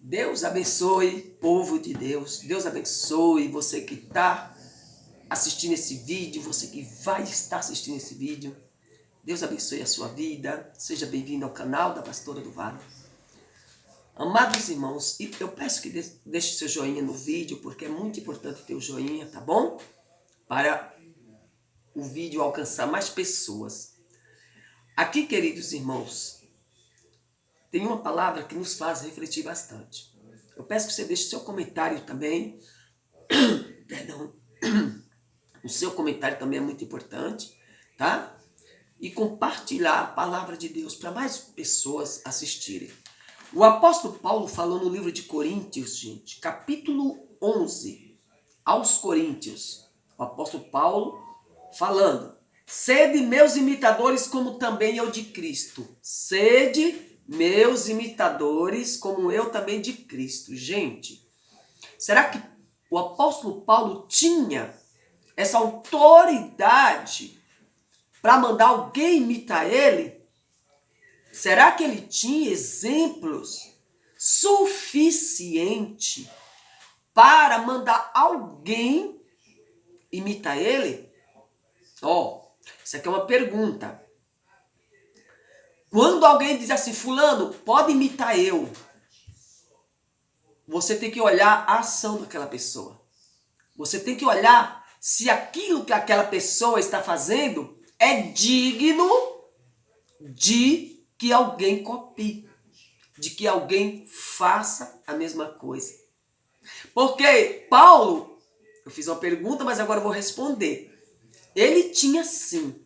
Deus abençoe, povo de Deus. Deus abençoe você que está assistindo esse vídeo, você que vai estar assistindo esse vídeo. Deus abençoe a sua vida. Seja bem-vindo ao canal da Pastora do Vale. Amados irmãos, eu peço que deixe seu joinha no vídeo, porque é muito importante ter o joinha, tá bom? Para o vídeo alcançar mais pessoas. Aqui, queridos irmãos, tem uma palavra que nos faz refletir bastante. Eu peço que você deixe seu comentário também. Perdão. O seu comentário também é muito importante, tá? E compartilhar a palavra de Deus para mais pessoas assistirem. O apóstolo Paulo falou no livro de Coríntios, gente, capítulo 11, aos Coríntios. O apóstolo Paulo falando: sede meus imitadores como também eu de Cristo. Sede meus imitadores como eu também de Cristo. Gente, será que o apóstolo Paulo tinha essa autoridade para mandar alguém imitar ele? Será que ele tinha exemplos suficientes para mandar alguém imitar ele? Isso aqui é uma pergunta. Quando alguém diz assim, fulano, pode imitar eu, você tem que olhar a ação daquela pessoa. Você tem que olhar se aquilo que aquela pessoa está fazendo é digno de que alguém copie, de que alguém faça a mesma coisa. Porque Paulo, eu fiz uma pergunta, mas agora eu vou responder. Ele tinha sim,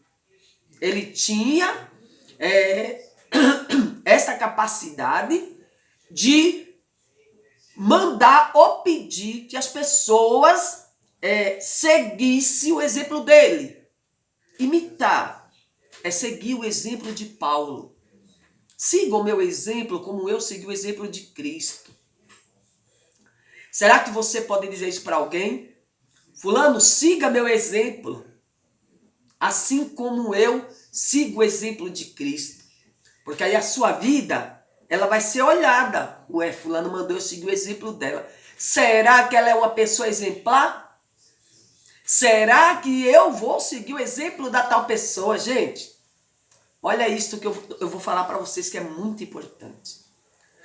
ele tinha essa capacidade de mandar ou pedir que as pessoas seguissem o exemplo dele. Imitar é seguir o exemplo de Paulo. Siga o meu exemplo como eu segui o exemplo de Cristo. Será que você pode dizer isso para alguém? Fulano, siga meu exemplo, assim como eu sigo o exemplo de Cristo. Porque aí a sua vida, ela vai ser olhada. Ué, fulano mandou eu seguir o exemplo dela. Será que ela é uma pessoa exemplar? Será que eu vou seguir o exemplo da tal pessoa? Gente, olha isso que eu vou falar para vocês que é muito importante.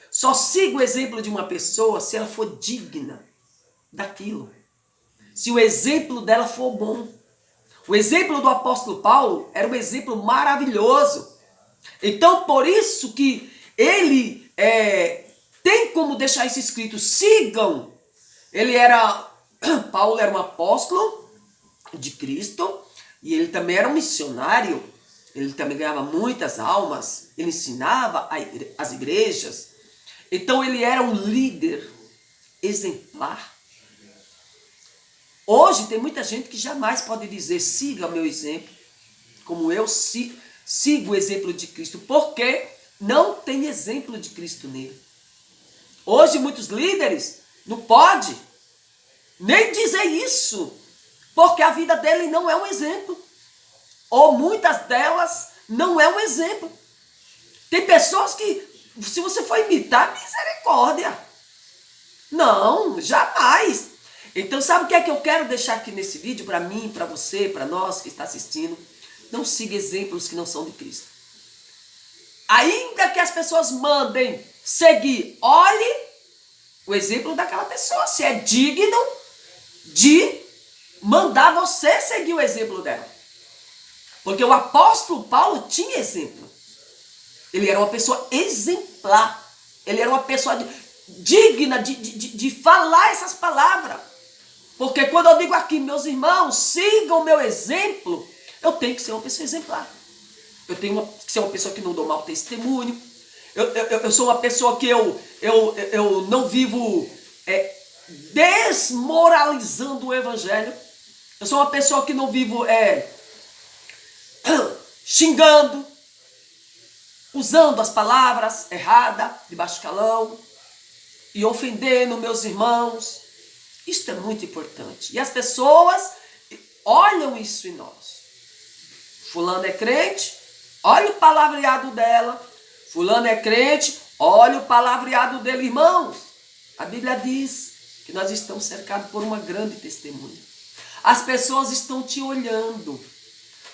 Só siga o exemplo de uma pessoa se ela for digna daquilo. Se o exemplo dela for bom. O exemplo do apóstolo Paulo era um exemplo maravilhoso. Então, por isso que ele tem como deixar isso escrito, sigam. Paulo era um apóstolo de Cristo e ele também era um missionário. Ele também ganhava muitas almas, ele ensinava as igrejas. Então ele era um líder exemplar. Hoje tem muita gente que jamais pode dizer, siga meu exemplo, como eu sigo o exemplo de Cristo, porque não tem exemplo de Cristo nele. Hoje muitos líderes não podem nem dizer isso, porque a vida dele não é um exemplo. Ou muitas delas não é um exemplo. Tem pessoas que, se você for imitar, misericórdia. Não, jamais. Então, sabe o que é que eu quero deixar aqui nesse vídeo para mim, para você, para nós que está assistindo? Não siga exemplos que não são de Cristo. Ainda que as pessoas mandem seguir, olhe o exemplo daquela pessoa, se é digno de mandar você seguir o exemplo dela. Porque o apóstolo Paulo tinha exemplo. Ele era uma pessoa exemplar. Ele era uma pessoa digna de falar essas palavras. Porque quando eu digo aqui, meus irmãos, sigam o meu exemplo, eu tenho que ser uma pessoa exemplar. Eu tenho que ser uma pessoa que não dou mau testemunho. Eu sou uma pessoa que eu não vivo desmoralizando o evangelho. Eu sou uma pessoa que não vivo xingando, usando as palavras erradas, de baixo calão, e ofendendo meus irmãos. Isso é muito importante. E as pessoas olham isso em nós. Fulano é crente, olha o palavreado dela. Fulano é crente, olha o palavreado dele, irmãos. A Bíblia diz que nós estamos cercados por uma grande testemunha. As pessoas estão te olhando.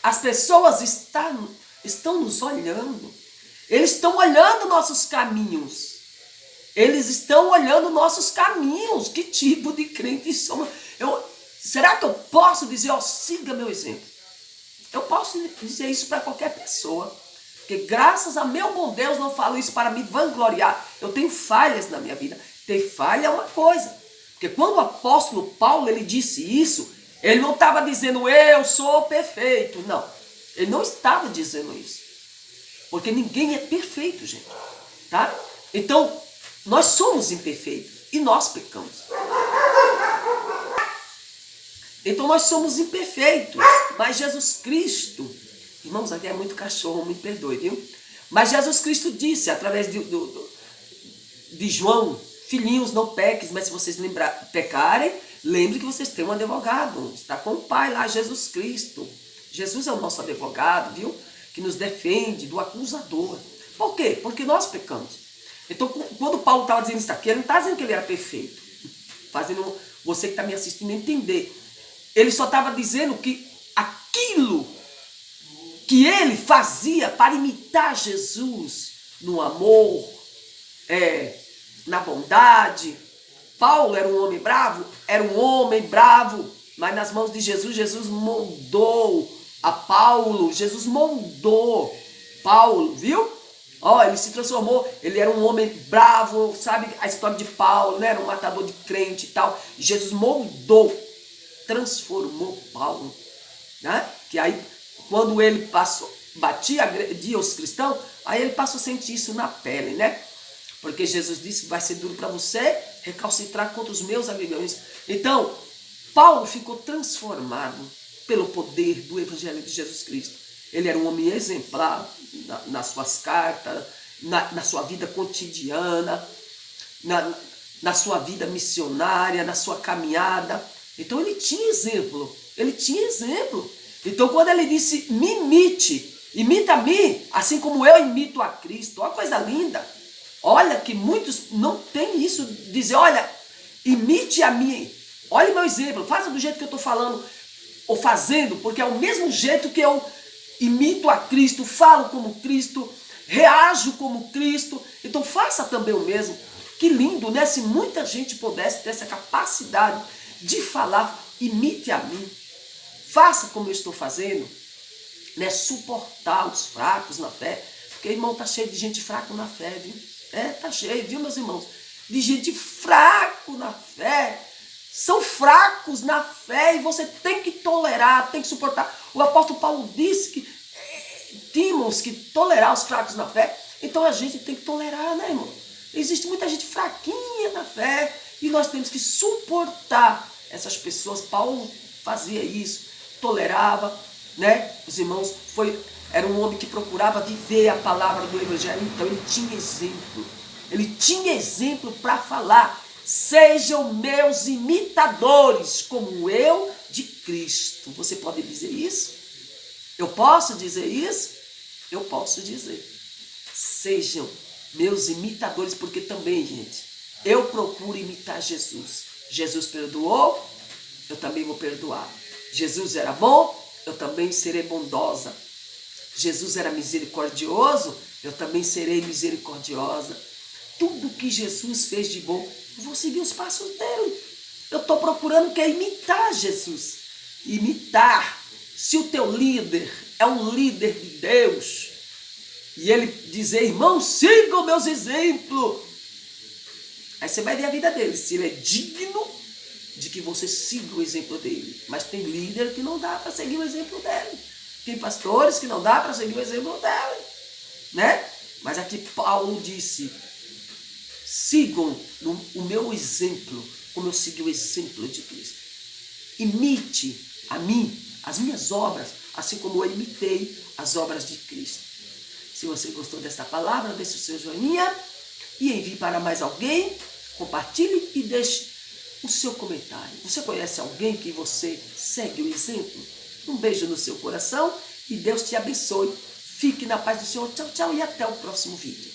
As pessoas estão nos olhando. Eles estão olhando nossos caminhos. Eles estão olhando nossos caminhos. Que tipo de crente somos? Será que eu posso dizer, siga meu exemplo? Eu posso dizer isso para qualquer pessoa. Porque graças a meu bom Deus, não falo isso para me vangloriar. Eu tenho falhas na minha vida. Ter falha é uma coisa. Porque quando o apóstolo Paulo ele disse isso, ele não estava dizendo eu sou perfeito. Não, ele não estava dizendo isso. Porque ninguém é perfeito, gente. Tá? Então, nós somos imperfeitos e nós pecamos. Então nós somos imperfeitos, mas Jesus Cristo, irmãos, aqui é muito cachorro, me perdoe, viu? Mas Jesus Cristo disse, através de João, filhinhos, não peques, mas se vocês pecarem, lembre que vocês têm um advogado, está com o Pai lá, Jesus Cristo. Jesus é o nosso advogado, viu? Que nos defende do acusador. Por quê? Porque nós pecamos. Então, quando Paulo estava dizendo isso aqui, ele não está dizendo que ele era perfeito. Fazendo você que está me assistindo entender. Ele só estava dizendo que aquilo que ele fazia para imitar Jesus no amor, na bondade. Paulo era um homem bravo? Era um homem bravo, mas nas mãos de Jesus, Jesus moldou a Paulo. Jesus moldou Paulo, viu? Ele se transformou, ele era um homem bravo, sabe a história de Paulo, né? Era um matador de crente e tal. Jesus moldou, transformou Paulo, né? Que aí, quando ele batia, agredia os cristãos, aí ele passou a sentir isso na pele, né? Porque Jesus disse que vai ser duro para você recalcitrar contra os meus aguilhões. Então, Paulo ficou transformado pelo poder do Evangelho de Jesus Cristo. Ele era um homem exemplar nas suas cartas, na sua vida cotidiana, na sua vida missionária, na sua caminhada. Então ele tinha exemplo. Então quando ele disse, me imita a mim, assim como eu imito a Cristo. Olha que coisa linda. Olha que muitos não têm isso, dizer, olha, imite a mim. Olha o meu exemplo, faça do jeito que eu estou falando ou fazendo, porque é o mesmo jeito que eu imito a Cristo, falo como Cristo, reajo como Cristo. Então faça também o mesmo. Que lindo, né? Se muita gente pudesse ter essa capacidade de falar, imite a mim. Faça como eu estou fazendo, né? Suportar os fracos na fé. Porque, irmão, tá cheio de gente fraca na fé, viu? Tá cheio, viu, meus irmãos? De gente fraco na fé. São fracos na fé e você tem que tolerar, tem que suportar. O apóstolo Paulo disse que tínhamos que tolerar os fracos na fé. Então a gente tem que tolerar, né, irmão? Existe muita gente fraquinha na fé e nós temos que suportar essas pessoas. Paulo fazia isso, tolerava, né? Os irmãos, era um homem que procurava viver a palavra do Evangelho. Então ele tinha exemplo. Ele tinha exemplo para falar. Sejam meus imitadores, como eu de Cristo. Você pode dizer isso? Eu posso dizer isso? Eu posso dizer. Sejam meus imitadores, porque também, gente, eu procuro imitar Jesus. Jesus perdoou, eu também vou perdoar. Jesus era bom, eu também serei bondosa. Jesus era misericordioso, eu também serei misericordiosa. Tudo que Jesus fez de bom, eu vou seguir os passos dele. Eu estou procurando imitar Jesus. Imitar. Se o teu líder é um líder de Deus, e ele dizer, irmão, sigam meus exemplos. Aí você vai ver a vida dele, se ele é digno de que você siga o exemplo dele. Mas tem líder que não dá para seguir o exemplo dele. Tem pastores que não dá para seguir o exemplo dele. Né? Mas aqui Paulo disse, sigam o meu exemplo, como eu segui o exemplo de Cristo. Imite a mim, as minhas obras, assim como eu imitei as obras de Cristo. Se você gostou desta palavra, deixe o seu joinha e envie para mais alguém, compartilhe e deixe o seu comentário. Você conhece alguém que você segue o exemplo? Um beijo no seu coração e Deus te abençoe. Fique na paz do Senhor. Tchau, tchau e até o próximo vídeo.